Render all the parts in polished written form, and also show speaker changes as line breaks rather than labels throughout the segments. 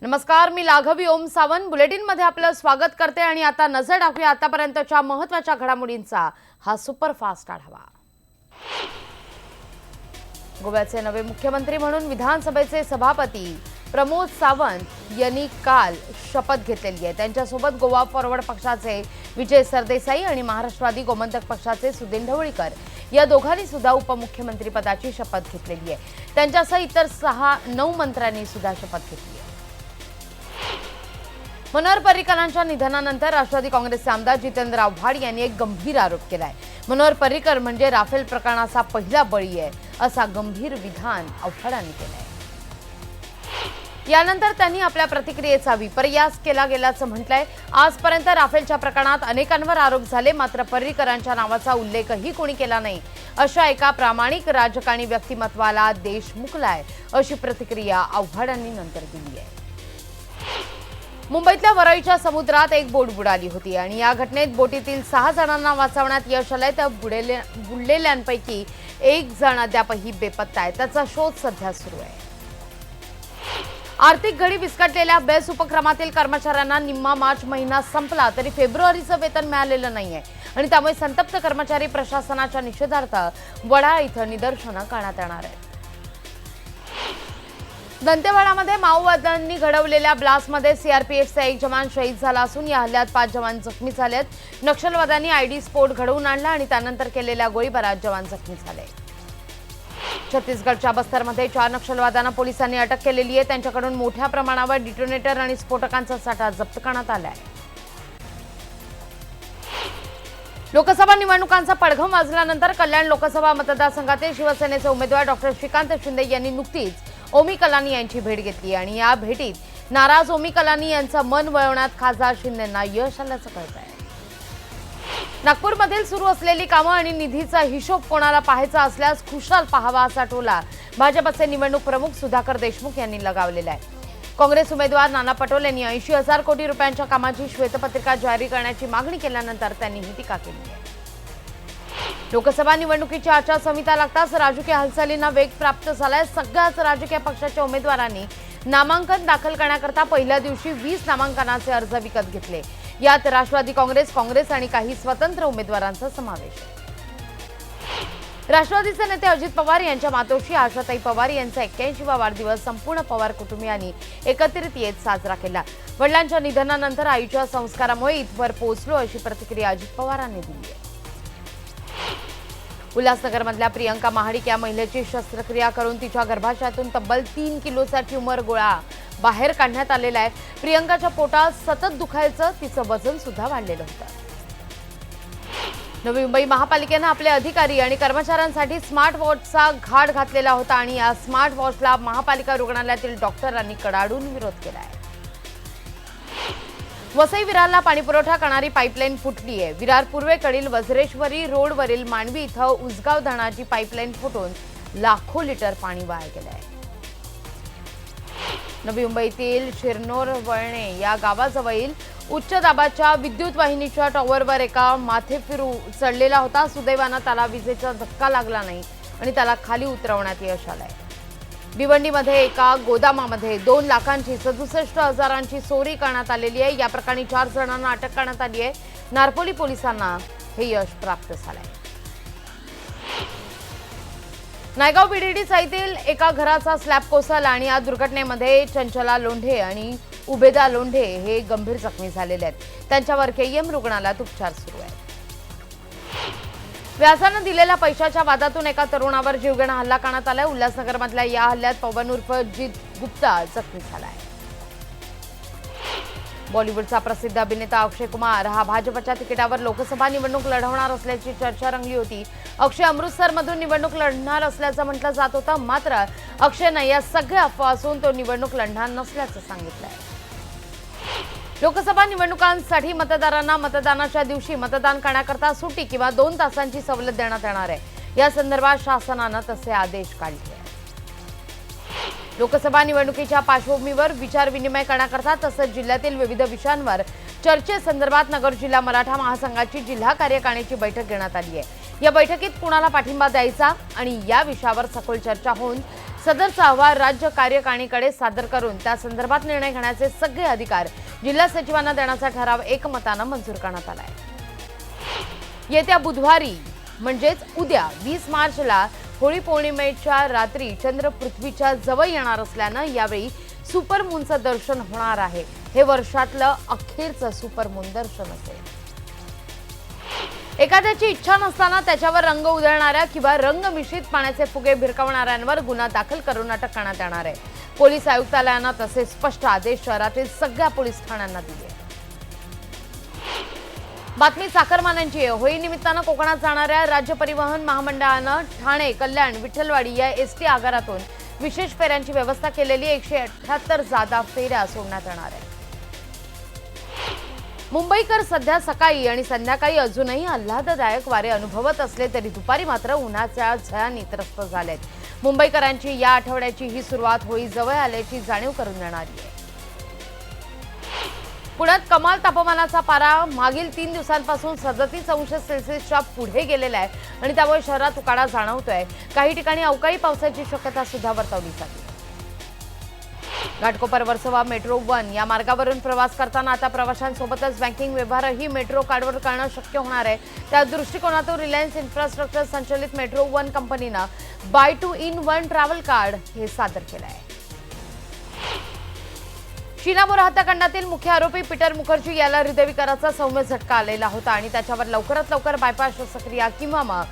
नमस्कार, मी लाघवी ओम सावंत बुलेटिनमध्ये आपलं स्वागत करते आणि आता नजर टाकूया आतापर्यंतच्या महत्त्वाच्या घडामोडींचा हा सुपरफास्ट आढावा। गोव्याचे नवे मुख्यमंत्री म्हणून विधानसभेचे सभापती प्रमोद सावंत यांनी काल शपथ घेतलेली आहे। त्यांच्यासोबत गोवा फॉरवर्ड पक्षाचे विजय सरदेसाई आणि महाराष्ट्रवादी गोमंतक पक्षाचे सुदीन ढवळीकर या दोघांनी सुद्धा उपमुख्यमंत्री पदाची शपथ घेतलेली आहे। त्यांच्यासह इतर 6-9 मंत्र्यांनी सुद्धा शपथ घेतली आहे। मनोहर पर्रीकरांच्या निधनानंतर राष्ट्रवादी काँग्रेसचे आमदार जितेंद्र आव्हाड यांनी एक गंभीर आरोप केलाय। मनोहर पर्रीकर म्हणजे राफेल प्रकरणाचा पहिला बळी आहे असा गंभीर विधान आव्हाडांनी केलंय। यानंतर त्यांनी आपल्या प्रतिक्रियेचा विपर्यास केला गेल्याचं म्हटलंय। आजपर्यंत राफेलच्या प्रकरणात अनेकांवर आरोप झाले, मात्र पर्रीकरांच्या नावाचा उल्लेखही कोणी केला नाही। अशा एका प्रामाणिक राजकारणी व्यक्तिमत्वाला देश मुकलाय अशी प्रतिक्रिया आव्हाडांनी नंतर दिली आहे। मुंबईतल्या वरळीच्या समुद्रात एक बोट बुडाली होती आणि या घटनेत बोटीतील 6 जणांना वाचवण्यात यश आलंय। तर बुडलेल्यांपैकी एक जण अद्यापही बेपत्ता आहे, त्याचा शोध सध्या सुरू आहे। आर्थिक घडी विस्कटलेल्या बेस्ट उपक्रमातील कर्मचाऱ्यांना निम्मा मार्च महिना संपला तरी फेब्रुवारीचं वेतन मिळालेलं नाहीये आणि त्यामुळे संतप्त कर्मचारी प्रशासनाच्या निषेधार्थ वडाळा इथं निदर्शनं करण्यात येणार आहेत। दंतेवाडामध्ये माओवाद्यांनी घडवलेल्या ब्लास्टमध्ये सीआरपीएफचा एक जवान शहीद झाला असून या हल्ल्यात 5 जवान जखमी झालेत। नक्षलवाद्यांनी आयडी स्फोट घडवून आणला आणि त्यानंतर केलेल्या गोळीबारात जवान जखमी झाले। छत्तीसगडच्या बस्तरमध्ये 4 नक्षलवाद्यांना पोलिसांनी अटक केलेली आहे। त्यांच्याकडून मोठ्या प्रमाणावर डिटोनेटर आणि स्फोटकांचा साठा जप्त करण्यात आला आहे। लोकसभा निवडणुकांचा पडघम वाजल्यानंतर कल्याण लोकसभा मतदारसंघातील शिवसेनेचे उमेदवार डॉक्टर श्रीकांत शिंदे यांनी नुकतीच ओमी कलानी यांची भेट घेतली आणि या भेटीत नाराज ओमी कलानी यांचं मन वळवण्यात खासदार शिंदेंना यश आल्याचं कळतंय। नागपूरमधील सुरू असलेली कामं आणि निधीचा हिशोब कोणाला पाहायचा असल्यास खुशाल पाहावा असा टोला भाजपचे निवडणूक प्रमुख सुधाकर देशमुख यांनी लगावलेला आहे। काँग्रेस उमेदवार नाना पटोले यांनी 80,000 कोटी रुपयांच्या कामाची श्वेतपत्रिका जारी करण्याची मागणी केल्यानंतर त्यांनी ही टीका केली आहे। लोकसभा निवडणुकीची आचारसंहिता लागताच राजकीय हालचालींना वेग प्राप्त झालाय। सगळ्याच राजकीय पक्षाच्या उमेदवारांनी नामांकन दाखल करण्याकरता पहिल्या दिवशी 20 नामांकनाचे अर्ज विकत घेतले। यात राष्ट्रवादी काँग्रेस आणि काही स्वतंत्र उमेदवारांचा समावेश आहे। राष्ट्रवादीचे नेते अजित पवार यांच्या मातोश्री आशाताई पवार यांचा 81वा वाढदिवस संपूर्ण पवार कुटुंबियांनी एकत्रित येत साजरा केला। वडिलांच्या निधनानंतर आईच्या संस्कारामुळे इथवर पोहोचलो अशी प्रतिक्रिया अजित पवारांनी दिली आहे। उल्हासनगरमधल्या प्रियंका महाडिक या महिलेची शस्त्रक्रिया करून तिच्या गर्भाशयातून तब्बल 3 किलोचा ट्यूमर गोळा बाहेर काढण्यात आलेला आहे। प्रियंकाच्या पोटात सतत दुखायचं, तिचं वजन सुद्धा वाढलेलं होतं। नवी मुंबई महापालिकेनं आपले अधिकारी आणि कर्मचाऱ्यांसाठी स्मार्ट वॉचचा घाट घातलेला होता आणि या स्मार्ट वॉचला महापालिका रुग्णालयातील डॉक्टरांनी कडाडून विरोध केला आहे। वसई विरारला पाणीपुरवठा करणारी पाईपलाईन फुटली आहे। विरार पूर्वेकडील वज्रेश्वरी रोडवरील मांडवी इथं उसगाव धरणाची पाईपलाईन फुटून लाखो लिटर पाणी वाया गेलं आहे। नवी मुंबईतील शिरनोर वळणे या गावाजवळील उच्च दाबाच्या विद्युत वाहिनीच्या टॉवरवर एका माथेफिरू चढलेला होता। सुदैवानं त्याला विजेचा धक्का लागला नाही आणि त्याला खाली उतरवण्यात यश आलंय। भिवंडीमध्ये एका गोदामामध्ये 2 लाखांची 67,000ची चोरी करण्यात आलेली आहे। या प्रकरणी 4 जणांना अटक करण्यात आली आहे। नारपोली पोलिसांना हे यश प्राप्त झालंय। नायगाव बीडीडी साईतील एका घराचा स्लॅब कोसळला आणि या दुर्घटनेमध्ये चंचला लोंढे आणि उबेदा लोंढे हे गंभीर जखमी झालेले आहेत। त्यांच्यावर केईएम रुग्णालयात उपचार सुरू आहेत। व्याजानं दिलेल्या पैशाच्या वादातून एका तरुणावर जीवघेणा हल्ला करण्यात आलाय। उल्हासनगरमधल्या या हल्ल्यात पवन उर्फ जित गुप्ता जखमी झालाय। बॉलिवूडचा प्रसिद्ध अभिनेता अक्षय कुमार हा भाजपच्या तिकिटावर लोकसभा निवडणूक लढवणार असल्याची चर्चा रंगली होती। अक्षय अमृतसरमधून निवडणूक लढणार असल्याचं म्हटलं जात होतं, मात्र अक्षयनं या सगळ्या अफवा असून तो निवडणूक लढणार नसल्याचं सांगितलंय। लोकसभा निवडणुकांसाठी मतदारांना मतदानाच्या दिवशी मतदान करण्याकरता सुट्टी किंवा 2 तासांची सवलत देण्यात येणार आहे। या संदर्भात शासनानं तसे आदेश काढले आहेत। लोकसभा निवडणुकीच्या पार्श्वभूमीवर विचारविनिमय करण्याकरता तसंच जिल्ह्यातील विविध विषयांवर चर्चेसंदर्भात नगर जिल्हा मराठा महासंघाची जिल्हा कार्यकारिणीची बैठक घेण्यात आली आहे। या बैठकीत कुणाला पाठिंबा द्यायचा आणि या विषयावर सखोल चर्चा होऊन सदरचा अहवाल राज्य कार्यकारिणीकडे सादर करून त्या संदर्भात निर्णय घेण्याचे सगळे अधिकार जिल्हा सचिवांना देण्याचा ठराव एकमताने मंजूर करण्यात आला आहे। येत्या बुधवारी म्हणजेच उद्या 20 मार्चला होळी पौर्णिमेच्या रात्री चंद्र पृथ्वीच्या जवळ येणार असल्याने यावेळी सुपरमूनचं दर्शन होणार आहे। हे वर्षातलं अखेरचं सुपरमून दर्शन असेल। एखाद्याची इच्छा नसताना त्याच्यावर रंग उधळणाऱ्या किंवा रंग मिश्रित पाण्याचे फुगे भिरकावणाऱ्यांवर गुन्हा दाखल करून अटक करण्यात येणार आहे। पोलीस आयुक्तालयाने तसे स्पष्ट आदेश शहरातील सगळ्या पोलीस ठाण्यांना दिले। बातमी चाकरमान्यांची आहे। होळी निमित्तानं कोकणात जाणाऱ्या राज्य परिवहन महामंडळानं ठाणे, कल्याण, विठ्ठलवाडी या एसटी आगारातून विशेष फेऱ्यांची व्यवस्था केलेली 178 जादा फेऱ्या सोडण्यात येणार आहेत। मुंबईकर सध्या सकाळी आणि संध्याकाळी अजूनही आल्हाददायक वारे अनुभवत असले तरी दुपारी मात्र उन्हाच्या झळांनी त्रस्त झालेत। मुंबईकरांची या आठवड्याची ही सुरुवात होळी जवळ आल्याची जाणीव करून देणारी आहे। पुण्यात कमाल तापमानाचा पारा मागील 3 दिवसांपासून 37 अंश सेल्सिअसच्या पुढे गेलेला आहे आणि त्यामुळे शहरात उकाडा जाणवतोय। काही ठिकाणी अवकाळी पावसाची शक्यता सुद्धा वर्तवली जाते। घाटकोपर वर्सोवा मेट्रो 1 या मार्गावरून प्रवास करताना आता प्रवाशांसोबतच बँकिंग व्यवहारही मेट्रो कार्डवर करणं शक्य होणार आहे। त्या दृष्टिकोनातून रिलायन्स इन्फ्रास्ट्रक्चर संचालित मेट्रो 1 कंपनीनं बाय 2 in 1 ट्रॅव्हल कार्ड हे सादर केलं आहे। शिनापूर हत्याकांडातील मुख्य आरोपी पीटर मुखर्जी याला हृदयविकाराचा सौम्य झटका आलेला होता आणि त्याच्यावर लवकरात लवकर बायपास शस्त्रक्रिया किंवा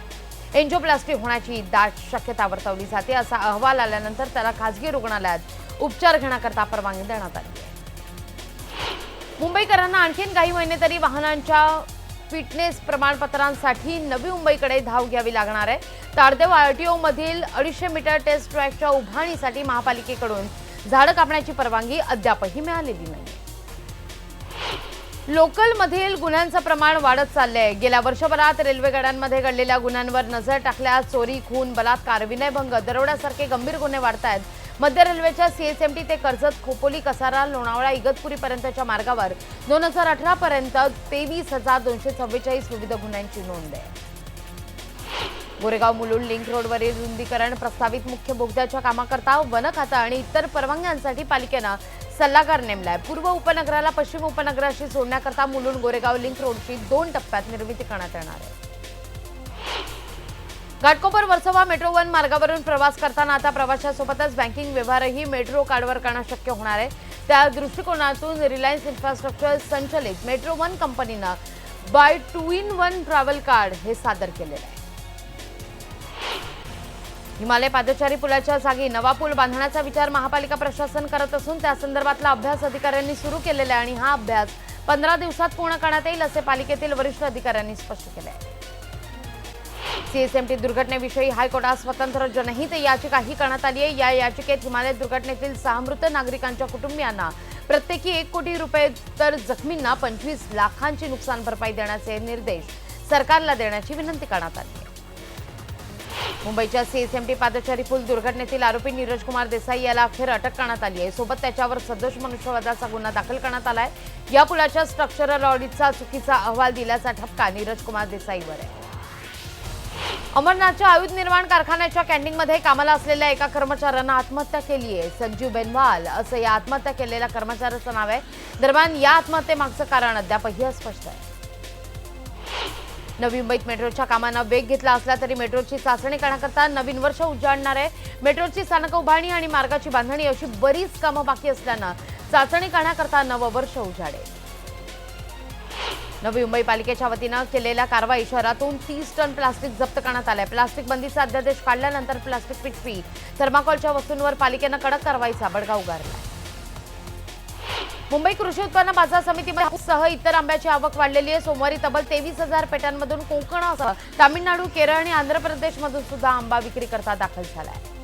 एंजिओप्लास्टी होण्याची दाट शक्यता वर्तवली जाते। असा अहवाल आल्यानंतर त्याला खासगी रुग्णालयात उपचार घेण्याकरता परवानगी देण्यात आली आहे। मुंबईकरांना आणखीन काही महिने तरी वाहनांच्या फिटनेस प्रमाणपत्रांसाठी नवी मुंबईकडे धाव घ्यावी लागणार आहे। ताडदेव आरटीओ मधील 250 मीटर टेस्ट ट्रॅकच्या उभारणीसाठी महापालिकेकडून झाडं कापण्याची परवानगी अद्यापही मिळालेली नाही। लोकल मधील गुन्ह्यांचं प्रमाण वाढत चाललंय। गेल्या वर्षभरात रेल्वे गाड्यांमध्ये घडलेल्या गुन्ह्यांवर नजर टाकल्यास चोरी, खून, बलात्कार, विनयभंग, दरोड्यासारखे गंभीर गुन्हे वाढतायत। मध्य रेल्वेच्या सीएसएमटी ते कर्जत, खोपोली, कसारा, लोणावळा, इगतपुरी पर्यंतच्या मार्गावर 2018 पर्यंत 23,244 विविध गुन्ह्यांची नोंद आहे। गोरेगाव मुलुंड लिंक रोडवरील रुंदीकरण प्रस्तावित मुख्य बोगद्याच्या कामाकरता वन खातं आणि इतर परवानग्यांसाठी पालिकेनं सल्लागार नेमलाय। पूर्व उपनगराला पश्चिम उपनगराशी जोडण्याकरता मुलुंड गोरेगाव लिंक रोडची 2 टप्प्यात निर्मिती करण्यात येणार आहे। घाटकोपर वर्सोवा मेट्रो 1 मार्गावरून प्रवास करताना आता प्रवाशांसोबतच बँकिंग व्यवहारही मेट्रो कार्डवर करणं शक्य होणार आहे। त्या दृष्टिकोनातून रिलायन्स इन्फ्रास्ट्रक्चर संचालित मेट्रो 1 कंपनीनं बाय 2 in 1 ट्रॅव्हल कार्ड हे सादर केलेलं आहे। हिमालय पादचारी पुलाच्या जागी नवा पूल बांधण्याचा विचार महापालिका प्रशासन करत असून त्या संदर्भातला अभ्यास अधिकाऱ्यांनी सुरू केलेला आहे आणि हा अभ्यास 15 दिवसात पूर्ण करण्यात येईल असे पालिकेतील वरिष्ठ अधिकाऱ्यांनी स्पष्ट केले आहे। सीएसएमटी दुर्घटनेविषयी हायकोर्टात स्वतंत्र जनहित याचिकाही करण्यात आली आहे। या याचिकेत हिमालय दुर्घटनेतील 6 मृत नागरिकांच्या कुटुंबियांना प्रत्येकी 1 कोटी रुपये तर जखमींना 25 लाखांची नुकसान भरपाई देण्याचे निर्देश सरकारला देण्याची विनंती करण्यात आली आहे। मुंबईच्या सीएसएमटी पादचारी पूल दुर्घटनेतील आरोपी नीरज कुमार देसाई याला अखेर अटक करण्यात आली आहे। सोबत त्याच्यावर सदोष मनुष्यवधाचा गुन्हा दाखल करण्यात आलाय। या पुलाच्या स्ट्रक्चरल ऑडिटचा चुकीचा अहवाल दिल्याचा ठपका नीरज कुमार देसाईवर आहे। अमरनाथच्या आयुध निर्माण कारखान्याच्या कॅन्टीनमध्ये कामाला असलेल्या एका कर्मचाऱ्यानं आत्महत्या केली आहे। संजीव बेनवाल असं या आत्महत्या केलेल्या कर्मचाऱ्याचं नाव आहे। दरम्यान या आत्महत्येमागचं कारण अद्यापही अस्पष्ट आहे। नवी मुंबईत मेट्रोच्या कामांना वेग घेतला असला तरी मेट्रोची चाचणी करण्याकरता नवीन वर्ष उजाडणार आहे। मेट्रोची स्थानक उभारणी आणि मार्गाची बांधणी अशी बरीच कामं बाकी असल्यानं चाचणी करण्याकरता नवं वर्ष उजाडेल। नवी मुंबई पालिकेच्या वतीनं केलेल्या कारवाई शहरातून 30 टन प्लास्टिक जप्त करण्यात आलंय। प्लास्टिक बंदीचा अध्यादेश काढल्यानंतर प्लास्टिक पिशवी, थर्माकोलच्या वस्तूंवर पालिकेनं कडक कारवाईचा बडगा उगारला। मुंबई कृषी उत्पन्न बाजार समितीमध्ये सह इतर आंब्याची आवक वाढलेली आहे। सोमवारी तब्बल 23,000 पेट्यांमधून कोकणासह तामिळनाडू, केरळ आणि आंध्र प्रदेशमधून सुद्धा आंबा विक्रीकरता दाखल झाला आहे।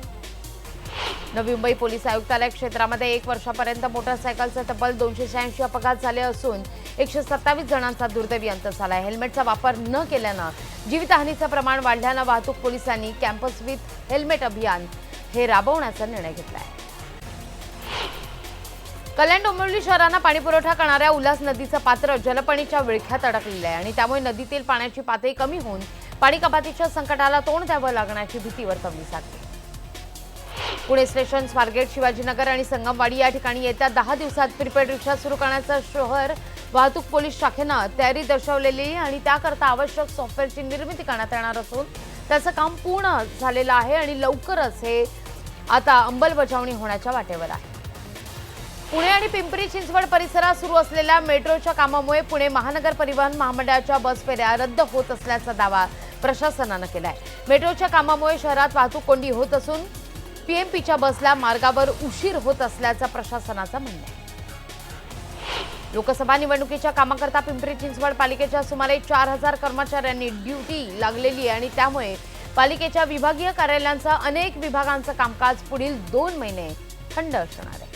नवी मुंबई पोलीस आयुक्तालय क्षेत्रामध्ये 1 वर्षापर्यंत मोटारसायकलचे तब्बल 286 अपघात झाले असून 127 जणांचा दुर्दैवी अंत झाला आहे। हेल्मेटचा वापर न केल्यानं जीवितहानीचं प्रमाण वाढल्यानं वाहतूक पोलिसांनी कॅम्पस विथ हेल्मेट अभियान हे राबवण्याचा निर्णय घेतला आहे। कल्याण डोंबिवली शहरांना पाणीपुरवठा करणाऱ्या उल्हास नदीचं पात्र जलपणीच्या विळख्यात अडकलेलं आहे आणि त्यामुळे नदीतील पाण्याची पातळी कमी होऊन पाणी कपातीच्या संकटाला तोंड द्यावं लागण्याची भीती वर्तवली जाते। पुणे स्टेशन, स्वारगेट, शिवाजीनगर आणि संगमवाडी या ठिकाणी येत्या 10 दिवसात प्रीपेड रिक्षा सुरू करण्याचा शहर वाहतूक पोलीस शाखेनं तयारी दर्शवलेली आणि त्याकरता आवश्यक सॉफ्टवेअरची निर्मिती करण्यात येणार असून त्याचं काम पूर्ण झालेलं आहे आणि लवकरच हे आता अंमलबजावणी होण्याच्या वाटेवर आहे. पुणे आणि पिंपरी चिंचवड परिसरात सुरू असलेल्या मेट्रोच्या कामामुळे पुणे महानगर परिवहन महामंडळाच्या बस फेऱ्या रद्द होत असल्याचा दावा प्रशासनानं केलाय. मेट्रोच्या कामामुळे शहरात वाहतूक कोंडी होत असून पीएमपीच्या बसला मार्गावर उशीर होत असल्याचं प्रशासनाचं म्हणणं आहे. लोकसभा निवडणुकीच्या कामाकरता पिंपरी चिंचवड पालिकेच्या सुमारे 4000 कर्मचाऱ्यांनी ड्युटी लागलेली आहे आणि त्यामुळे पालिकेच्या विभागीय कार्यालयांचं अनेक विभागांचं कामकाज पुढील 2 महिने थंड असणार आहे.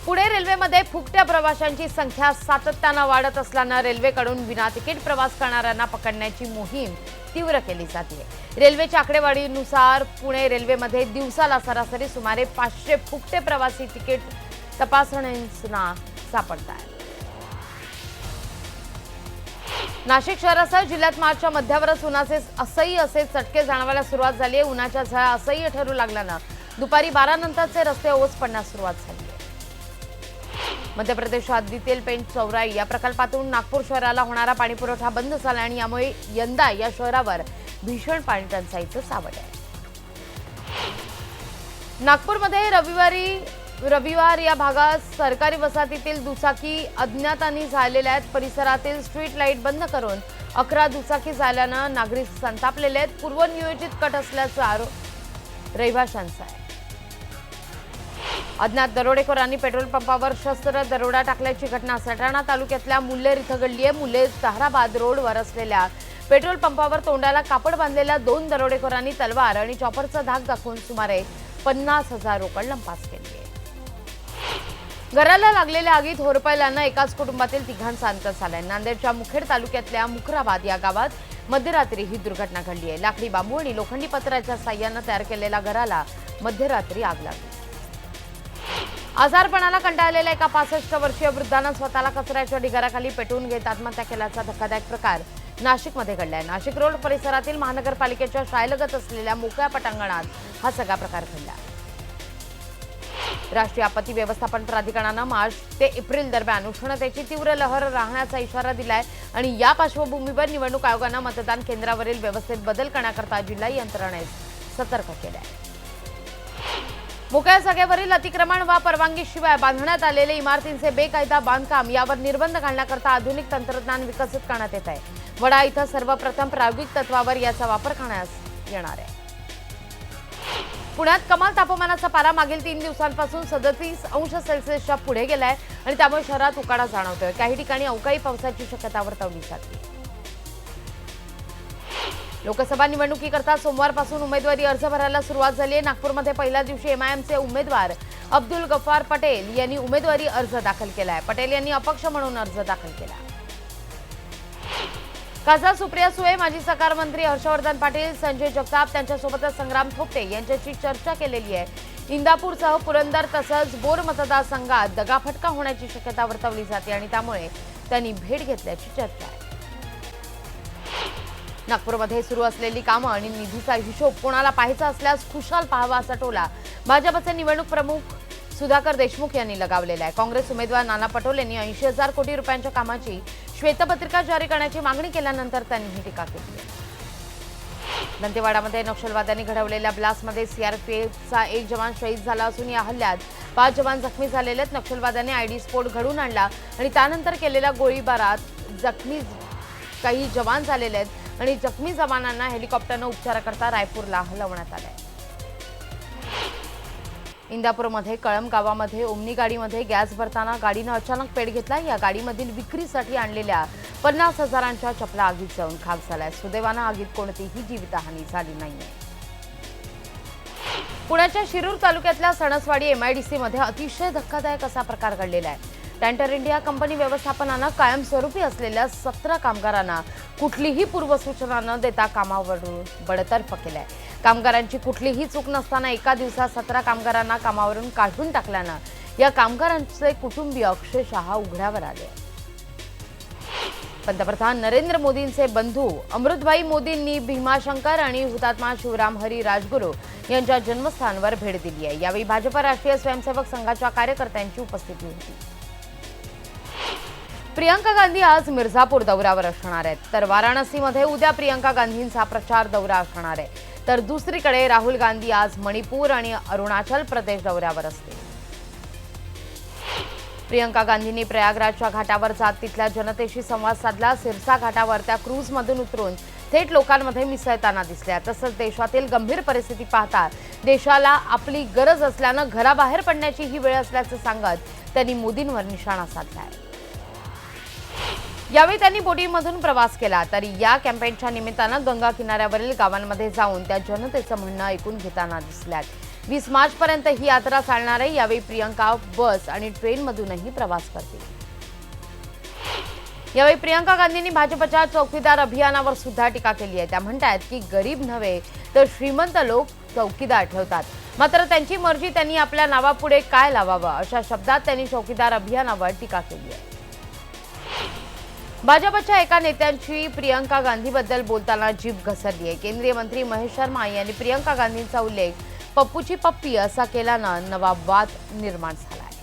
पुणे रेल्वेमध्ये फुकट्या प्रवाशांची संख्या सातत्यानं वाढत असल्यानं रेल्वेकडून विना तिकीट प्रवास करणाऱ्यांना पकडण्याची मोहीम तीव्र केली जाते. रेल्वेच्या आकडेवारीनुसार पुणे रेल्वेमध्ये दिवसाला सरासरी सुमारे 500 फुकटे प्रवासी तिकीट तपासण्यांना सापडतात. नाशिक शहरासह जिल्ह्यात मार्चच्या मध्यावरच उन्हाचे असे चटके जाणवायला सुरुवात झाली आहे. उन्हाच्या झळा असह्य ठरू लागल्यानं दुपारी 12 नंतरचे रस्ते ओस पडण्यास सुरुवात झाली आहे. मध्य प्रदेशात दितेल पेंच चौराई या प्रकल्पातून नागपूर शहराला होणारा पाणीपुरवठा बंद झाला आणि यामुळे यंदा या शहरावर भीषण पाणी टंचाईचं सावट आहे. नागपूरमध्ये रविवार या भागात सरकारी वसाहतीतील दुचाकी अज्ञातांनी झालेल्या आहेत. परिसरातील स्ट्रीट लाईट बंद करून 11 दुचाकी झाल्यानं नागरिक संतापलेले आहेत. पूर्वनियोजित कट असल्याचा आरोप रहिवाशांचा आहे. अज्ञात दरोडेखोरांनी पेट्रोल पंपावर शस्त्र दरोडा टाकल्याची घटना सटाणा तालुक्यातल्या मुल्लेर इथं घडली आहे. मुल्लेर ताहराबाद रोडवर असलेल्या पेट्रोल पंपावर तोंडाला कापड बांधलेल्या 2 दरोडेखोरांनी तलवार आणि चॉपरचा धाक दाखवून सुमारे 50,000 रोकड लंपास केली आहे. घराला लागलेल्या आगीत होरपळल्यानं एकाच कुटुंबातील 3घांचा अंत झालाय. नांदेडच्या मुखेड तालुक्यातल्या मुखराबाद या गावात मध्यरात्री ही दुर्घटना घडली आहे. लाकडी बांबू आणि लोखंडी पत्र्याच्या साह्यानं तयार केलेल्या घराला मध्यरात्री आग लागली. आजारपणाला कंटाळलेल्या एका 65 वर्षीय वृद्धानं स्वतःला कचऱ्याच्या ढिगाऱ्याखाली पेटवून घेत आत्महत्या केल्याचा धक्कादायक प्रकार नाशिकमध्ये घडलाय. नाशिक रोड परिसरातील महानगरपालिकेच्या शाळेलगत असलेल्या मोकळ्या पटांगणात हा सगळा प्रकार घडला. राष्ट्रीय आपत्ती व्यवस्थापन प्राधिकरणानं मार्च ते एप्रिल दरम्यान उष्णतेची तीव्र लहर राहण्याचा इशारा दिलाय आणि या पार्श्वभूमीवर निवडणूक आयोगानं मतदान केंद्रावरील व्यवस्थेत बदल करण्याकरता जिल्हा यंत्रणेस सतर्क केलंय. मोकळ्या जागेवरील अतिक्रमण वा परवानगीशिवाय बांधण्यात आलेले इमारतींचे बेकायदा बांधकाम यावर निर्बंध घालण्याकरता आधुनिक तंत्रज्ञान विकसित करण्यात येत आहे. वडा इथं सर्वप्रथम प्रायोगिक तत्वावर याचा वापर करण्यात येणार आहे. पुण्यात कमाल तापमानाचा पारा मागील 3 दिवसांपासून 37 अंश सेल्सिअसच्या पुढे गेलाय आणि त्यामुळे शहरात उकाडा जाणवतोय. काही ठिकाणी अवकाळी पावसाची शक्यता वर्तवली जाते. लोकसभा निवडणुकीकरता सोमवारपासून उमेदवारी अर्ज भरायला सुरुवात झाली आहे. नागपूरमध्ये पहिल्या दिवशी एमआयएमचे उमेदवार अब्दुल गफ्फार पटेल यांनी उमेदवारी अर्ज दाखल केलाय. पटेल यांनी अपक्ष म्हणून अर्ज दाखल केला. खासदार सुप्रिया सुळे, माजी सहकार मंत्री हर्षवर्धन पाटील, संजय जगताप त्यांच्यासोबतच संग्राम थोपटे यांच्याशी चर्चा केलेली आहे. इंदापूरसह पुरंदर तसंच बोर मतदारसंघात दगाफटका होण्याची शक्यता वर्तवली जाते आणि त्यामुळे त्यांनी भेट घेतल्याची चर्चा आहे. नागपूरमध्ये सुरू असलेली कामं आणि निधीचा हिशोब कोणाला पाहायचा असल्यास खुशाल पाहावा असा टोला भाजपचे निवडणूक प्रमुख सुधाकर देशमुख यांनी लगावलेला आहे. काँग्रेस उमेदवार नाना पटोले यांनी 80,000 कोटी रुपयांच्या कामाची श्वेतपत्रिका जारी करण्याची मागणी केल्यानंतर त्यांनी ही टीका केली. दंतेवाडामध्ये नक्षलवाद्यांनी घडवलेल्या ब्लास्टमध्ये सीआरपीएफचा 1 जवान शहीद झाला असून या हल्ल्यात 5 जवान जखमी झालेले आहेत. नक्षलवाद्यांनी आयडी स्फोट घडवून आणला आणि त्यानंतर केलेल्या गोळीबारात जखमी काही जवान झालेले आहेत आणि जखमी जवानांना हेलिकॉप्टरनं उपचाराकरता रायपूरला हलवण्यात आले. इंदापूरमध्ये कळम गावामध्ये ओमनी गाडीमध्ये गॅस भरताना गाडीनं अचानक पेट घेतला. या गाडीमधील विक्रीसाठी आणलेल्या 50,000च्या चपला आगीत जाऊन खाक झाल्या. सुदैवानं आगीत कोणतीही जीवितहानी झाली नाहीये. पुण्याच्या शिरूर तालुक्यातल्या सणसवाडी एमआयडीसीमध्ये अतिशय धक्कादायक असा प्रकार घडलेला आहे. टँटर इंडिया कंपनी व्यवस्थापनानं कायमस्वरूपी असलेल्या 17 कामगारांना कुठलीही पूर्वसूचना न देता कामावरून बडतर्फ केलंय. कामगारांची कुठलीही चूक नसताना एका दिवसात 17 कामगारांना कामावरून काढून टाकल्यानं या कामगारांचे कुटुंबीय अक्षरशः उघड्यावर आले. पंतप्रधान नरेंद्र मोदींचे बंधू अमृतभाई मोदींनी भीमाशंकर आणि हुतात्मा शिवराम हरी राजगुरू यांच्या जन्मस्थानावर भेट दिली आहे। यावेळी भाजपा राष्ट्रीय स्वयंसेवक संघाच्या कार्यकर्त्यांची उपस्थिती होती। प्रियंका गांधी आज मिर्झापूर दौऱ्यावर असणार आहेत, तर वाराणसीमध्ये उद्या प्रियंका गांधींचा प्रचार दौरा असणार आहे। तर दुसरीकडे राहुल गांधी आज मणिपूर आणि अरुणाचल प्रदेश दौऱ्यावर असतील। प्रियंका गांधींनी प्रयागराजच्या घाटावर जात तिथल्या जनतेशी संवाद साधला। सिरसा घाटावर त्या क्रूजमधून उतरून थेट लोकांमध्ये मिसळताना दिसल्या। तसंच देशातील गंभीर परिस्थिती पाहता देशाला आपली गरज असल्यानं घराबाहेर पडण्याची ही वेळ असल्याचं सांगत त्यांनी मोदींवर निशाणा साधलाय। यावेळी त्यांनी बोटीमधून प्रवास केला, तर या कॅम्पेनच्या निमित्तानं गंगा किनाऱ्यावरील गावांमध्ये जाऊन त्या जनतेचं म्हणणं ऐकून घेताना दिसल्यात। 20 मार्चपर्यंत ही यात्रा चालणार आहे। यावेळी प्रियंका बस आणि ट्रेनमधूनही प्रवास करतील। यावेळी प्रियंका गांधींनी भाजपच्या चौकीदार अभियानावर सुद्धा टीका केली आहे। त्या म्हणतात की गरीब नव्हे तर श्रीमंत लोक चौकीदार ठेवतात, मात्र त्यांची मर्जी त्यांनी आपल्या नावापुढे काय लावावं अशा शब्दात त्यांनी चौकीदार अभियानावर टीका केली आहे। भाजपच्या एका नेत्यांची प्रियंका गांधीबद्दल बोलताना जीभ घसरली आहे। केंद्रीय मंत्री महेश शर्मा यांनी प्रियंका गांधींचा उल्लेख पप्पूची पप्पी असा केल्यानं नवा वाद निर्माण झाला आहे।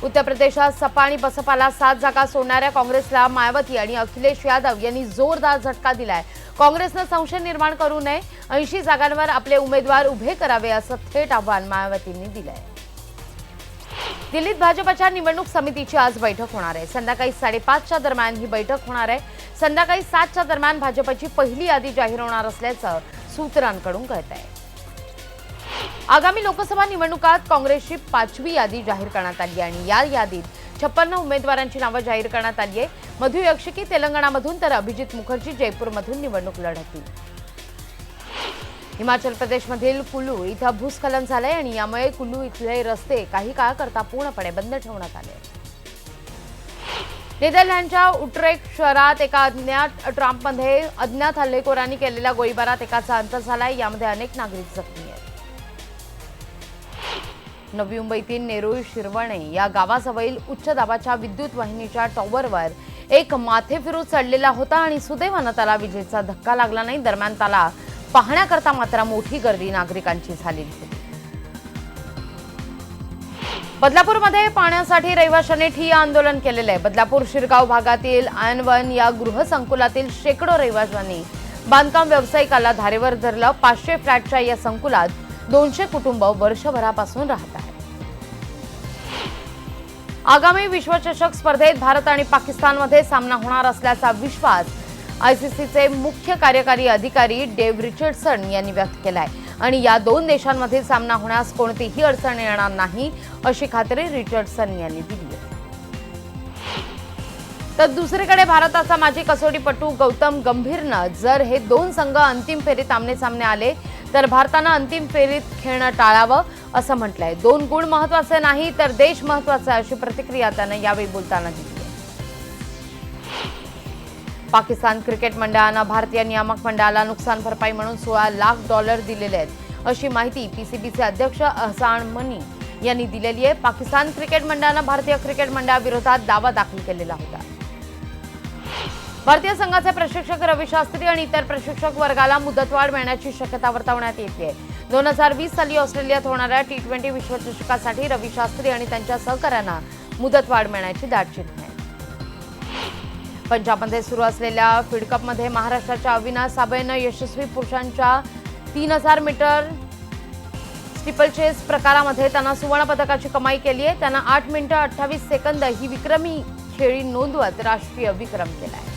उत्तर प्रदेशात सपा आणि बसपाला 7 जागा सोडणाऱ्या काँग्रेसला मायावती आणि अखिलेश यादव यांनी जोरदार झटका दिलाय। काँग्रेसनं संशय निर्माण करू नये, 80 जागांवर आपले उमेदवार उभे करावे असं थेट आव्हान मायावतींनी दिलंय। दिल्लीत भाजपच्या निवडणूक समितीची आज बैठक होणार आहे। संध्याकाळी 5:30च्या दरम्यान ही बैठक होणार आहे। संध्याकाळी 7च्या दरम्यान भाजपची पहिली यादी जाहीर होणार असल्याचं सूत्रांकडून कळत आहे। आगामी लोकसभा निवडणुकात काँग्रेसची 5वी यादी जाहीर करण्यात आली आणि या यादीत 56 उमेदवारांची नावं जाहीर करण्यात आली आहे। मधु यक्षकी तेलंगणामधून तर अभिजित मुखर्जी जयपूरमधून निवडणूक लढवतील। हिमाचल प्रदेशमधील कुल्लू इथं भूस्खलन झालंय आणि यामुळे कुल्लू इथले रस्ते काही काळाकरता पूर्णपणे बंद ठेवण्यात आले। नेदरलँडच्या उट्रेक्ट शहरात एका अज्ञात हल्लेखोरांनी केलेल्या गोळीबारात एकाचा अंत झालाय। यामध्ये अनेक नागरिक जखमी आहेत। नवी मुंबईतील नेरूळ शिरवणे या गावाजवळील उच्च दाबाच्या विद्युत वाहिनीच्या टॉवरवर एक माथेफिरू चढलेला होता आणि सुदैवानं त्याला विजेचा धक्का लागला नाही। दरम्यान त्याला पाहण्याकरता मात्र मोठी गर्दी नागरिकांची झालेली होती। बदलापूरमध्ये पाण्यासाठी रहिवाशांनी ठिय्या आंदोलन केलेलं आहे। बदलापूर शिरगाव भागातील आयन-1 या गृहसंकुलातील शेकडो रहिवाशांनी बांधकाम व्यावसायिकाला धारेवर धरलं। 500 फ्लॅटच्या या संकुलात 200 कुटुंब वर्षभरापासून राहत आहेत। आगामी विश्वचषक स्पर्धेत भारत आणि पाकिस्तानमध्ये सामना होणार असल्याचा विश्वास आयसीसीचे मुख्य कार्यकारी अधिकारी डेव्ह रिचर्डसन यांनी व्यक्त केलाय आणि या दोन देशांमध्ये सामना होण्यास कोणतीही अडचण येणार नाही अशी खात्री रिचर्डसन यांनी दिली आहे। तर दुसरीकडे भारताचा माजी कसोटीपटू गौतम गंभीरनं जर हे दोन संघ अंतिम फेरीत आमने-सामने आले तर भारतानं अंतिम फेरीत खेळणं टाळावं असं म्हटलंय। 2 गुण महत्त्वाचे नाही तर देश महत्त्वाचा अशी प्रतिक्रिया त्यानं यावेळी बोलताना दिली। पाकिस्तान क्रिकेट मंडळानं भारतीय नियामक मंडळाला नुकसान भरपाई म्हणून $16 लाख दिलेले आहेत अशी माहिती पीसीबीचे अध्यक्ष अहसान मनी यांनी दिलेली आहे। पाकिस्तान क्रिकेट मंडळानं भारतीय क्रिकेट मंडळाविरोधात दावा दाखल केलेला होता। भारतीय संघाचे प्रशिक्षक रवी शास्त्री आणि इतर प्रशिक्षक वर्गाला मुदतवाढ मिळण्याची शक्यता वर्तवण्यात येते। 2020 साली ऑस्ट्रेलियात होणाऱ्या T20 विश्वचषकासाठी रवी शास्त्री आणि त्यांच्या सहकाऱ्यांना मुदतवाढ मिळण्याची दाट चिन्ह आहे। पंजाबमध्ये सुरू असलेल्या फीड कपमध्ये महाराष्ट्राच्या अविनाश साबळेनं यशस्वी पुरुषांच्या 3000 मीटर स्टीपलचेस प्रकारामध्ये त्यांना सुवर्ण पदकाची कमाई केली आहे। त्यांना 8 मिनिटं 28 सेकंद ही विक्रमी खेळी नोंदवत राष्ट्रीय विक्रम केला आहे।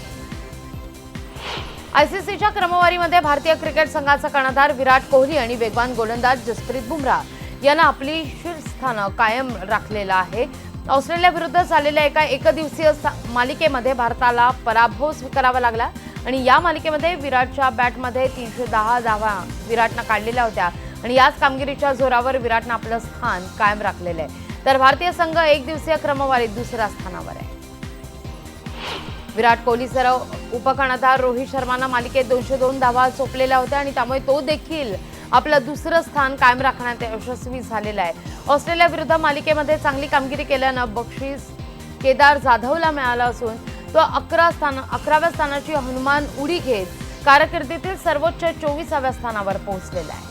आयसीसीच्या क्रमवारीमध्ये भारतीय क्रिकेट संघाचा कर्णधार विराट कोहली आणि वेगवान गोलंदाज जसप्रीत बुमराह यांना आपली शीर्षस्थान कायम राखलेलं आहे। ऑस्ट्रेलिया विरुद्ध झालेल्या एका एकदिवसीय मालिकेमध्ये भारताला पराभव स्वीकारावा लागला आणि या मालिकेमध्ये विराटच्या बॅटमध्ये 310 धावा विराटनं काढलेल्या होत्या आणि याच कामगिरीच्या जोरावर विराटनं आपलं स्थान कायम राखलेलं आहे। तर भारतीय संघ एकदिवसीय क्रमवारीत दुसऱ्या स्थानावर आहे। विराट कोहलीसह उपकर्णधार रोहित शर्मानं मालिकेत 202 धावा चोपलेल्या होत्या आणि त्यामुळे तो देखील आपलं दुसरं स्थान कायम राखण्यात यशस्वी झालेला आहे। ऑस्ट्रेलिया विरुद्ध मालिकेमध्ये चांगली कामगिरी केल्यानं बक्षीस केदार जाधवला मिळालं असून तो 11व्या स्थानाची हनुमान उडी घेत कारकिर्दीतील सर्वोच्च 24व्या स्थानावर पोहोचलेला आहे.